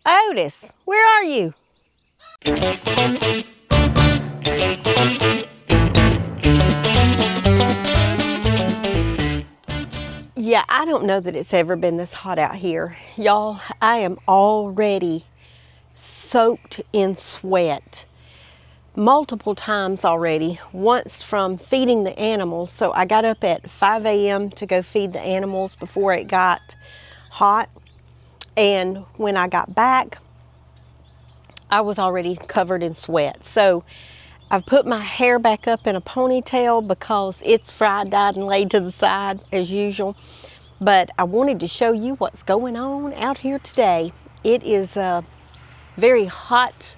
Otis, where are you? Yeah, I don't know that it's ever been this hot out here. Y'all, I am already soaked in sweat multiple times already. Once from feeding the animals. So I got up at 5 a.m. to go feed the animals before it got hot. And when I got back, I was already covered in sweat. So I've put my hair back up in a ponytail because it's fried, dyed, and laid to the side as usual. But I wanted to show you what's going on out here today. It is a very hot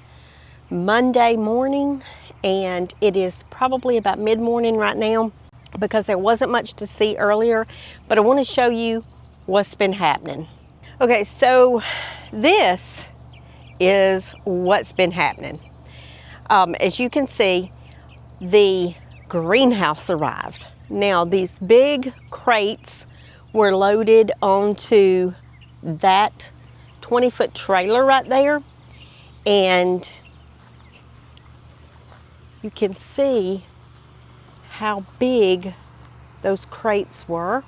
Monday morning, and it is probably about mid-morning right now because there wasn't much to see earlier. But I want to show you what's been happening. Okay, so this is what's been happening. As you can see, the greenhouse arrived. Now, these big crates were loaded onto that 20-foot trailer right there, and you can see how big those crates were.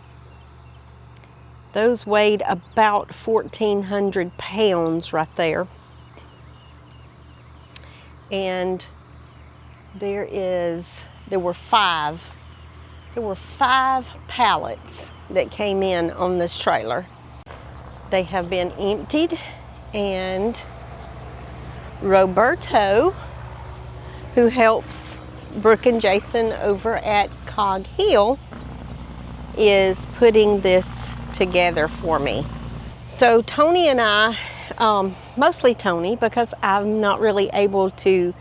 Those weighed about 1,400 pounds right there. And there were five pallets that came in on this trailer. They have been emptied, and Roberto, who helps Brooke and Jason over at Cog Hill, is putting this together for me. So Tony and I, mostly Tony, because I'm not really able to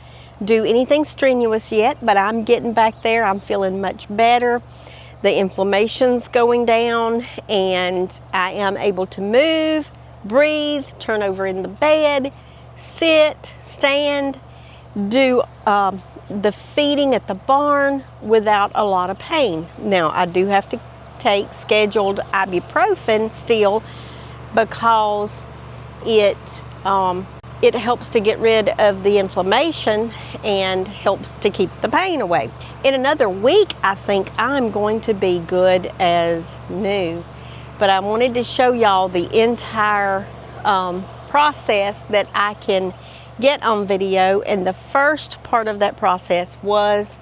do anything strenuous yet, but I'm getting back there. I'm feeling much better. The inflammation's going down, and I am able to move, breathe, turn over in the bed, sit, stand, do the feeding at the barn without a lot of pain. Now, I do have to take scheduled ibuprofen still because it helps to get rid of the inflammation and helps to keep the pain away. In another week, I think I'm going to be good as new. But I wanted to show y'all the entire process that I can get on video. And the first part of that process was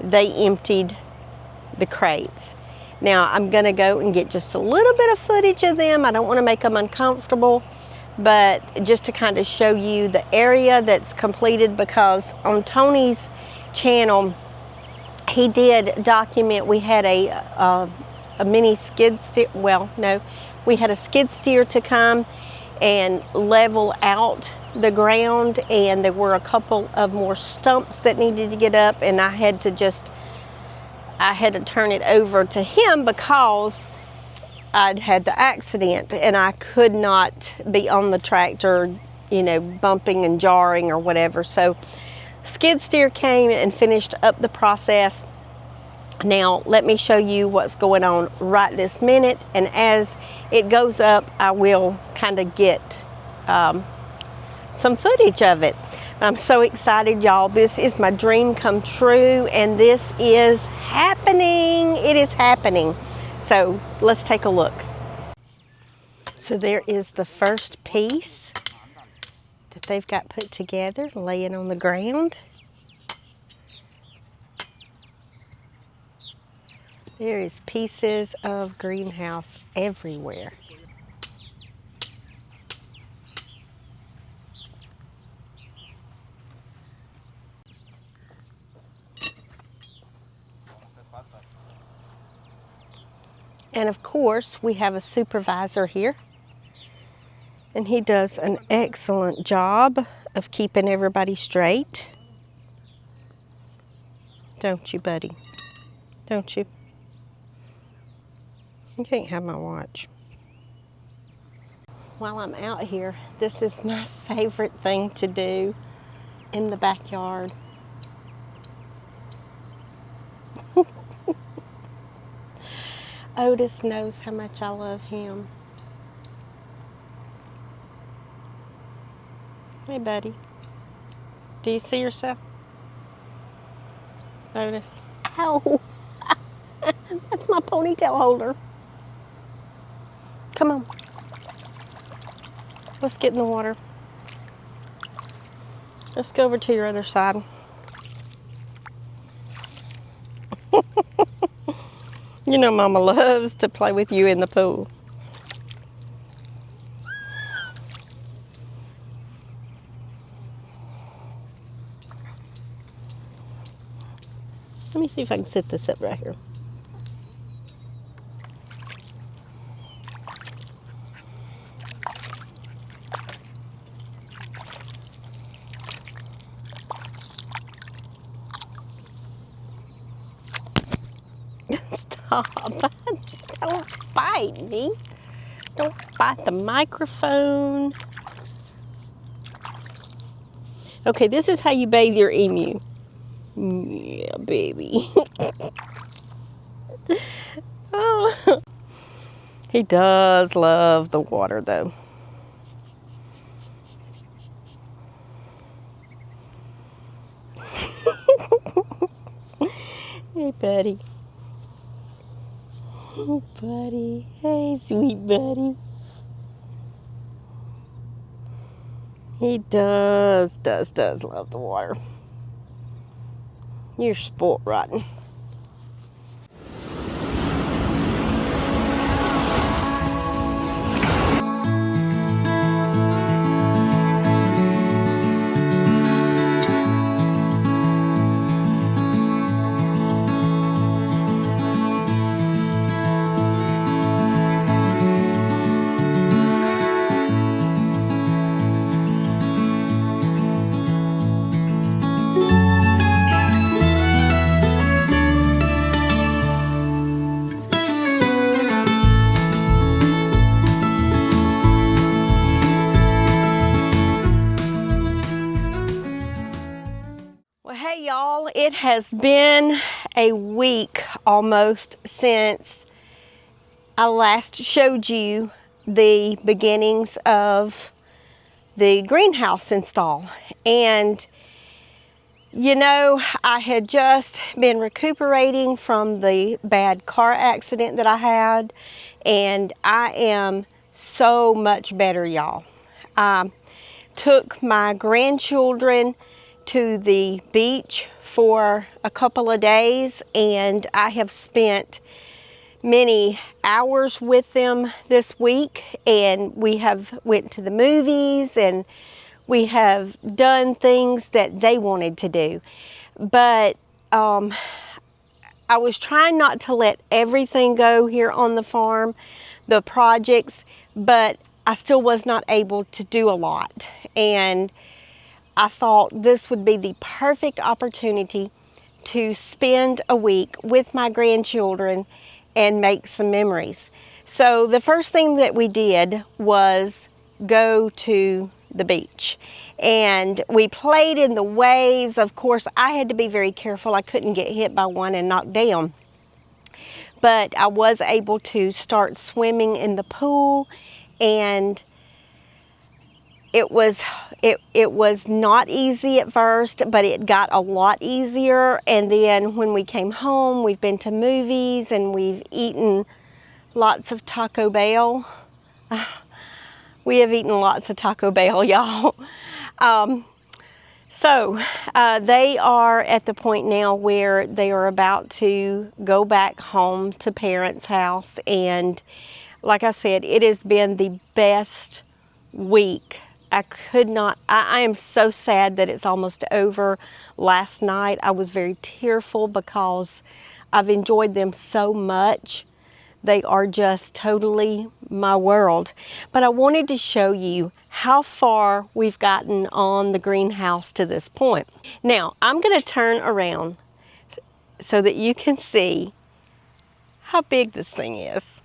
they emptied the crates. Now, I'm going to go and get just a little bit of footage of them. I don't want to make them uncomfortable, but just to kind of show you the area that's completed, because on Tony's channel, he did document, we had a mini skid steer, we had a skid steer to come and level out the ground, and there were a couple of more stumps that needed to get up, and I had to turn it over to him because I'd had the accident and I could not be on the tractor, bumping and jarring or whatever. So skid steer came and finished up the process. Now let me show you what's going on right this minute, and as it goes up, I will kind of get some footage of it. I'm so excited, y'all. This is my dream come true, and this is happening. It is happening. So let's take a look. So there is the first piece that they've got put together, laying on the ground. There is pieces of greenhouse everywhere. And of course, we have a supervisor here, and he does an excellent job of keeping everybody straight. Don't you, buddy? Don't you? You can't have my watch. While I'm out here, this is my favorite thing to do in the backyard. Otis knows how much I love him. Hey, buddy. Do you see yourself? Otis. Ow! That's my ponytail holder. Come on. Let's get in the water. Let's go over to your other side. You know Mama loves to play with you in the pool. Let me see if I can sit this up right here. Stop. Don't bite me. Don't bite the microphone. Okay, this is how you bathe your emu. Yeah, baby. Oh. He does love the water, though. Hey, buddy. Oh, buddy. Hey, sweet buddy. He does love the water. You're sport rotten. Well, hey y'all, it has been a week almost since I last showed you the beginnings of the greenhouse install. And you know, I had just been recuperating from the bad car accident that I had, and I am so much better, y'all. I took my grandchildren to the beach for a couple of days, and I have spent many hours with them this week, and we have went to the movies, and we have done things that they wanted to do. But I was trying not to let everything go here on the farm, the projects, but I still was not able to do a lot. And I thought this would be the perfect opportunity to spend a week with my grandchildren and make some memories. So the first thing that we did was go to the beach, and we played in the waves. Of course, I had to be very careful. I couldn't get hit by one and knocked down, but I was able to start swimming in the pool, and it was not easy at first, but it got a lot easier. And then when we came home, we've been to movies and we've eaten lots of Taco Bell. We have eaten lots of Taco Bell, y'all. So they are at the point now where they are about to go back home to parents' house. And like I said, it has been the best week. I am so sad that it's almost over. Last night I was very tearful because I've enjoyed them so much. They are just totally my world. But I wanted to show you how far we've gotten on the greenhouse to this point. Now, I'm going to turn around so that you can see how big this thing is.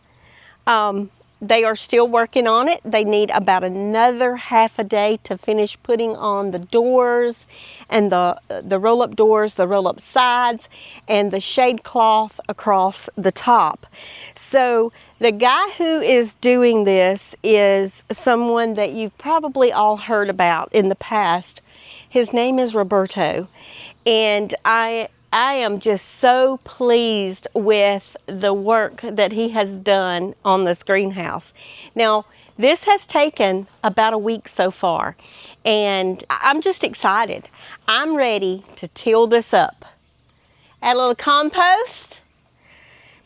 They are still working on it. They need about another half a day to finish putting on the doors and the roll-up doors, the roll-up sides, and the shade cloth across the top. So The guy who is doing this is someone that you've probably all heard about in the past. His name is Roberto, and I am just so pleased with the work that he has done on this greenhouse. Now, this has taken about a week so far, and I'm just excited. I'm ready to till this up. Add a little compost,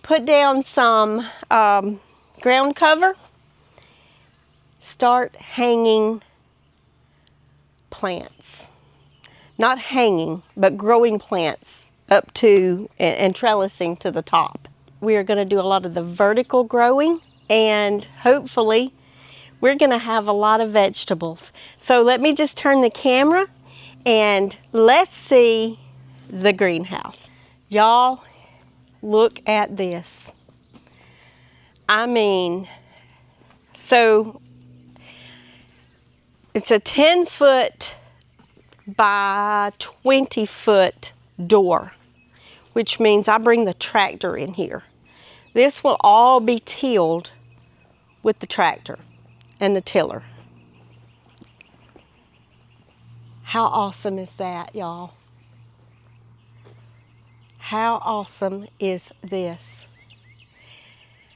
put down some ground cover, start hanging plants. Not hanging, but growing plants up to and trellising to the top. We are going to do a lot of the vertical growing, and hopefully we're going to have a lot of vegetables. So let me just turn the camera and let's see the greenhouse. Y'all, look at this. I mean, so it's a 10-foot by 20-foot door, which means I bring the tractor in here. This will all be tilled with the tractor and the tiller. How awesome is that, y'all? How awesome is this?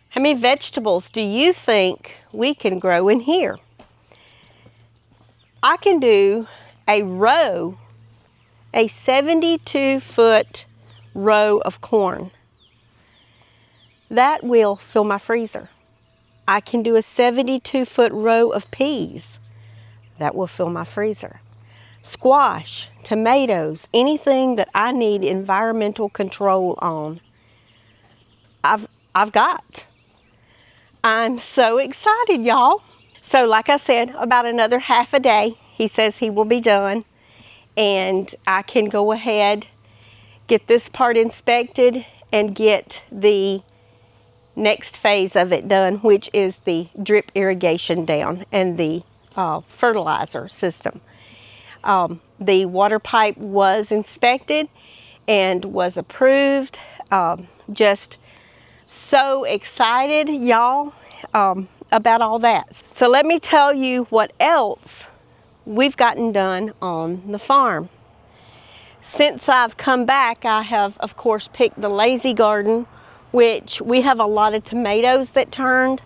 How many vegetables do you think we can grow in here? I can do a row, a 72-foot row of corn. That will fill my freezer. I can do a 72-foot row of peas. That will fill my freezer. Squash, tomatoes, anything that I need environmental control on, I've got. I'm so excited, y'all. So like I said, about another half a day, he says he will be done, and I can go ahead, get this part inspected, and get the next phase of it done, which is the drip irrigation down and the fertilizer system. The water pipe was inspected and was approved. Just so excited, y'all, about all that. So let me tell you what else we've gotten done on the farm. Since I've come back, I have, of course, picked the lazy garden, which we have a lot of tomatoes that turned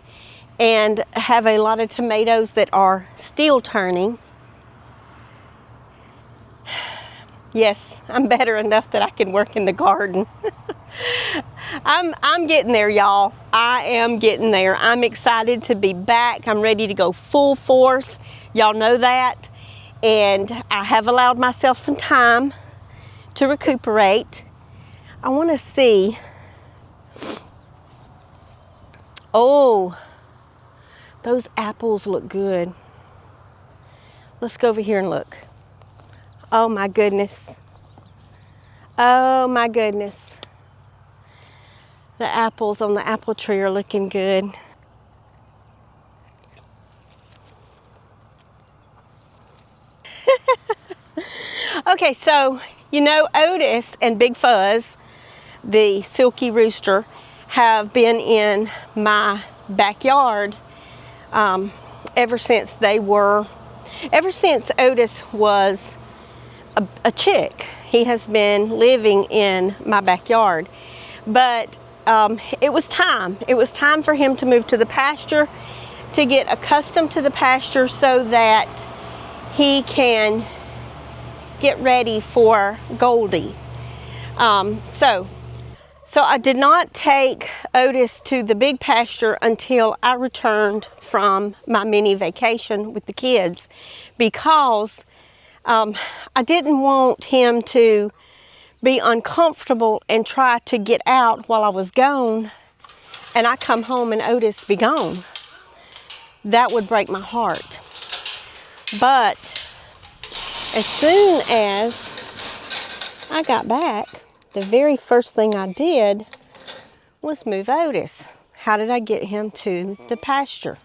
and have a lot of tomatoes that are still turning. Yes, I'm better enough that I can work in the garden. I'm getting there, y'all. I am getting there. I'm excited to be back. I'm ready to go full force. Y'all know that. And I have allowed myself some time to recuperate. I want to see. Oh, those apples look good. Let's go over here and look. Oh my goodness. Oh my goodness. The apples on the apple tree are looking good. Okay, so you know Otis and Big Fuzz, the silky rooster, have been in my backyard ever since Otis was a chick. He has been living in my backyard. But it was time. It was time for him to move to the pasture, to get accustomed to the pasture so that he can get ready for Goldie. So I did not take Otis to the big pasture until I returned from my mini vacation with the kids, because I didn't want him to be uncomfortable and try to get out while I was gone, and I come home and Otis be gone. That would break my heart. But as soon as I got back, the very first thing I did was move Otis. How did I get him to the pasture?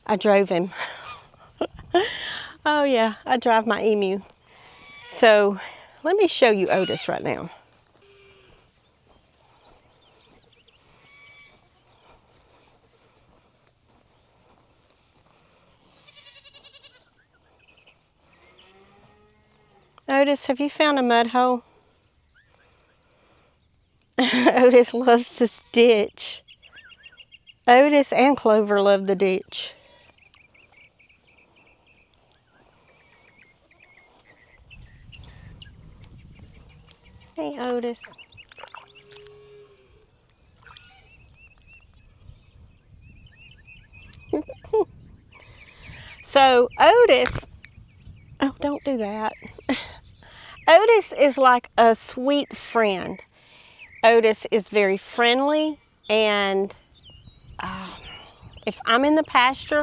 I drove him. Oh yeah, I drive my emu. So let me show you Otis right now. Otis, have you found a mud hole? Otis loves this ditch. Otis and Clover love the ditch. Hey, Otis. So Otis, oh, don't do that. Otis is like a sweet friend. Otis is very friendly, and if I'm in the pasture,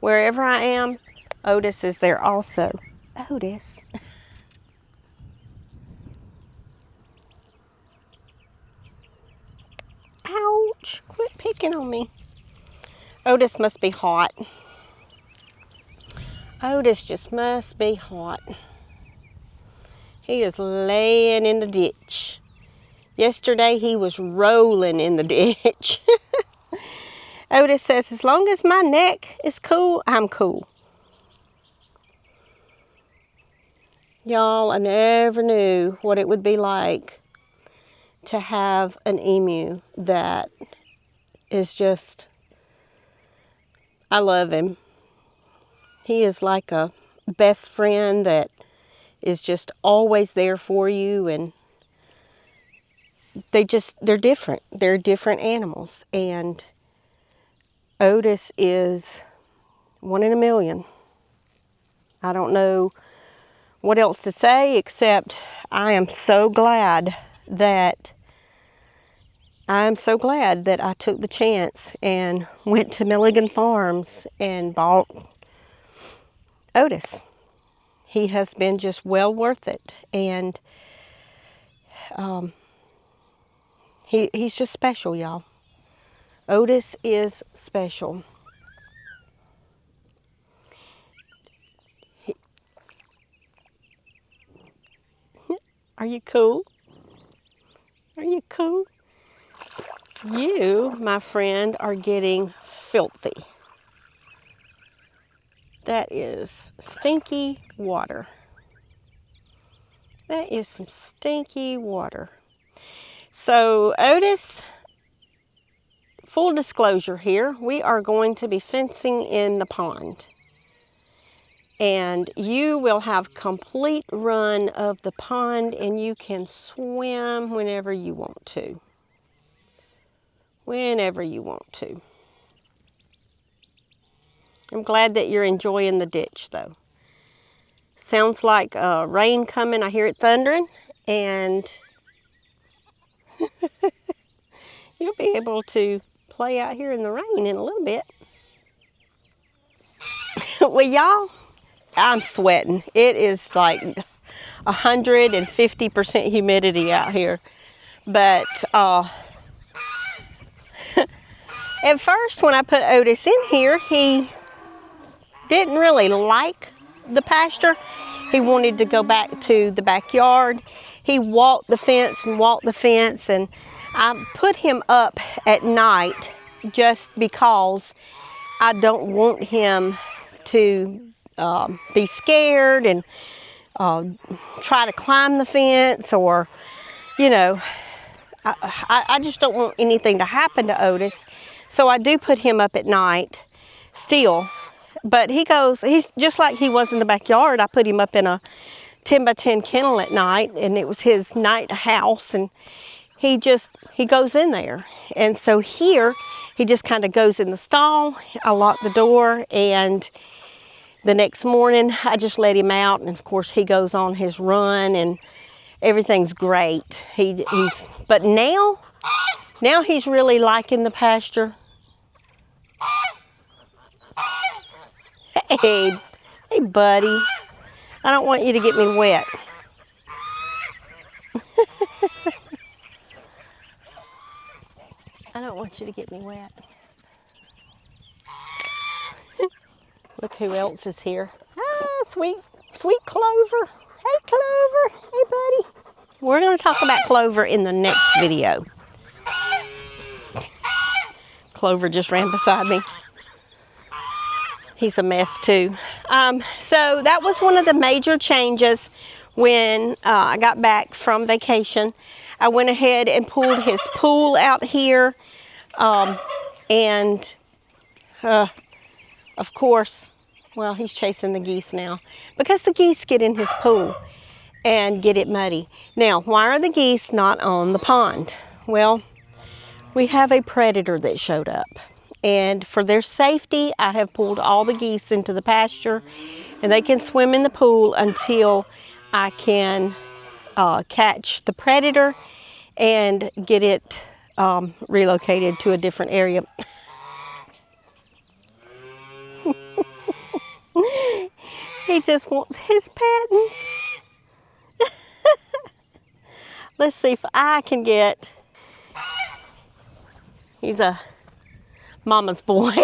wherever I am, Otis is there also. Otis. Ouch, quit picking on me. Otis must be hot. Otis just must be hot. He is laying in the ditch. Yesterday he was rolling in the ditch. Otis says, as long as my neck is cool, I'm cool. Y'all, I never knew what it would be like to have an emu that is just, I love him. He is like a best friend that is just always there for you, and they're different. They're different animals, and Otis is one in a million. I don't know what else to say except I am so glad that I took the chance and went to Milligan Farms and bought Otis. He has been just well worth it, and he's just special, y'all. Otis is special. Are you cool? Are you cool? You, my friend, are getting filthy. That is stinky water. That is some stinky water. So Otis, full disclosure here, we are going to be fencing in the pond. And you will have complete run of the pond, and you can swim whenever you want to. Whenever you want to. I'm glad that you're enjoying the ditch, though. Sounds like rain coming. I hear it thundering, and you'll be able to play out here in the rain in a little bit. Well, y'all, I'm sweating. It is like 150% humidity out here. But at first, when I put Otis in here, he didn't really like the pasture. He wanted to go back to the backyard. He walked the fence and walked the fence, and I put him up at night just because I don't want him to be scared and try to climb the fence, or, you know, I just don't want anything to happen to Otis. So I do put him up at night still. But he's just like he was in the backyard. I put him up in a 10 by 10 kennel at night, and it was his night house, and he goes in there. And so here, he just kind of goes in the stall. I lock the door, and the next morning, I just let him out, and of course, he goes on his run, and everything's great. But now he's really liking the pasture. Hey, buddy. I don't want you to get me wet. I don't want you to get me wet. Look who else is here. Ah, sweet Clover. Hey, Clover. Hey, buddy. We're going to talk about Clover in the next video. Clover just ran beside me. He's a mess too. So that was one of the major changes when I got back from vacation. I went ahead and pulled his pool out here, and of course, well, he's chasing the geese now because the geese get in his pool and get it muddy. Now, why are the geese not on the pond? Well, we have a predator that showed up, and for their safety, I have pulled all the geese into the pasture, and they can swim in the pool until I can catch the predator and get it relocated to a different area. He just wants his pattings. Let's see if I can get... He's a mama's boy.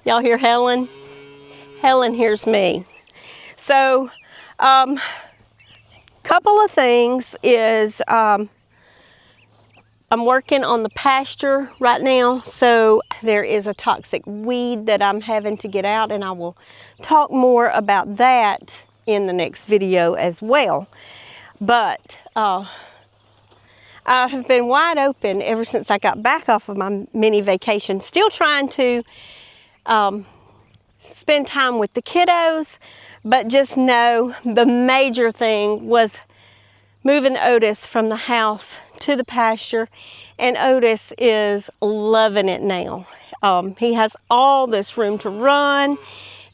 Y'all hear Helen? Helen hears me. So, couple of things is I'm working on the pasture right now, so there is a toxic weed that I'm having to get out, and I will talk more about that in the next video as well. But I have been wide open ever since I got back off of my mini vacation, still trying to spend time with the kiddos, but just know the major thing was moving Otis from the house to the pasture, and Otis is loving it now. He has all this room to run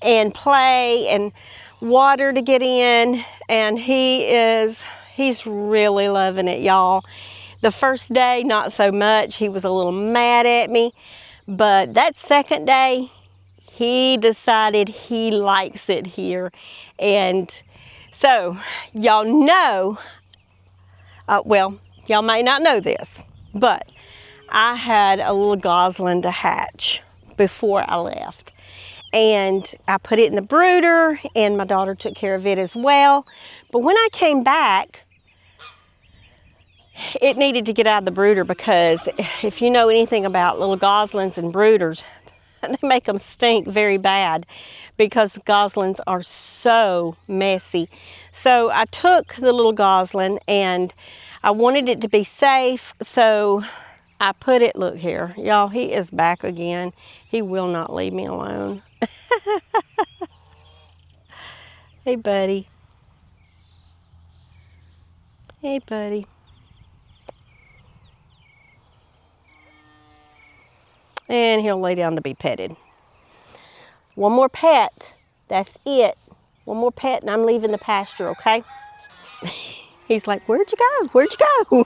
and play and water to get in, and he's really loving it, y'all. The first day, not so much. He was a little mad at me, but that second day, he decided he likes it here. And so, y'all know, well, y'all may not know this, but I had a little gosling to hatch before I left. And I put it in the brooder, and my daughter took care of it as well. But when I came back, it needed to get out of the brooder, because if you know anything about little goslings and brooders, they make them stink very bad because goslings are so messy. So I took the little gosling, and I wanted it to be safe, so I put it, look here, y'all, he is back again. He will not leave me alone. Hey, buddy. Hey, buddy. And he'll lay down to be petted. One more pet, that's it. One more pet and I'm leaving the pasture, okay? He's like, where'd you go? Where'd you go?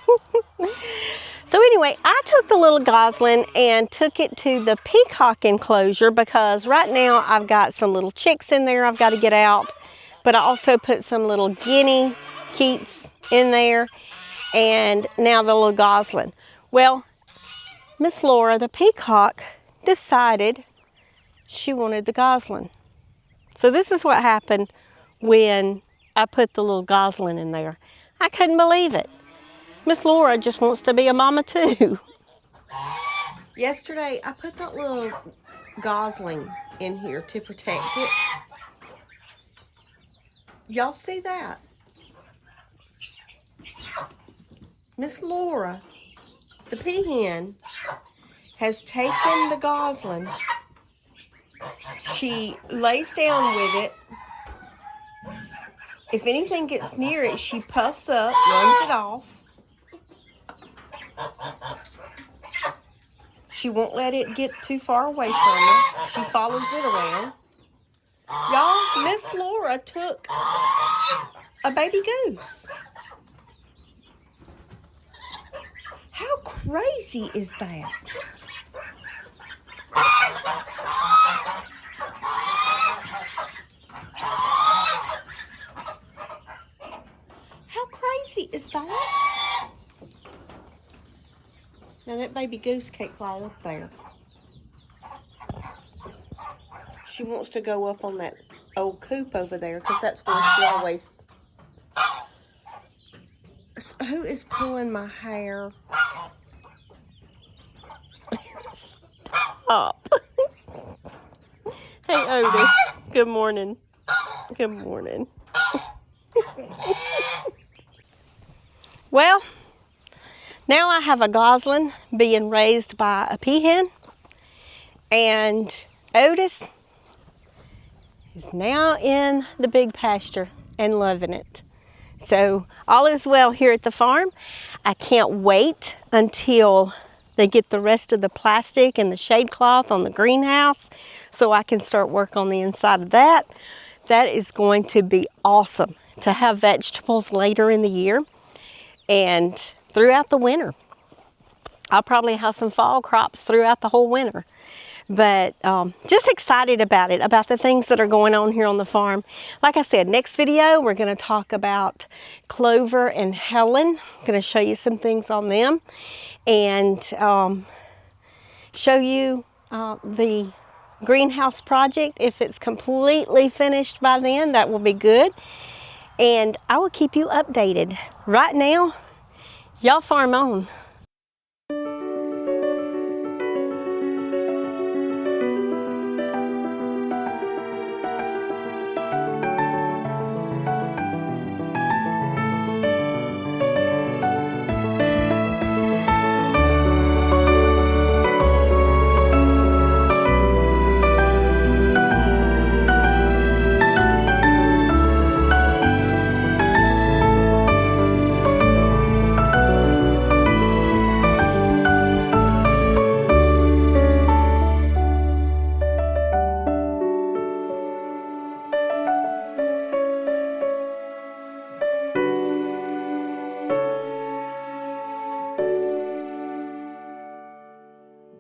So anyway, I took the little gosling and took it to the peacock enclosure, because right now I've got some little chicks in there I've got to get out. But I also put some little guinea keats in there, and now the little gosling. Well, Miss Laura, the peacock, decided she wanted the gosling. So this is what happened when I put the little gosling in there. I couldn't believe it. Miss Laura just wants to be a mama too. Yesterday, I put that little gosling in here to protect it. Y'all see that? Miss Laura, the peahen, has taken the gosling. She lays down with it. If anything gets near it, she puffs up, runs it off. She won't let it get too far away from her. She follows it around. Y'all, Miss Laura took a baby goose. How crazy is that? How crazy is that? Now that baby goose can't fly up there. She wants to go up on that old coop over there, because that's where she always... Who is pulling my hair? Stop. Hey, Otis. Good morning. Good morning. Well, now I have a gosling being raised by a peahen, and Otis is now in the big pasture and loving it. So all is well here at the farm. I can't wait until they get the rest of the plastic and the shade cloth on the greenhouse so I can start work on the inside of that. That is going to be awesome to have vegetables later in the year and throughout the winter. I'll probably have some fall crops throughout the whole winter. But just excited about it, about the things that are going on here on the farm. Like I said, next video we're going to talk about Clover and Helen. I'm going to show you some things on them and show you the greenhouse project. If it's completely finished by then, that will be good. And I will keep you updated. Right now, y'all farm on.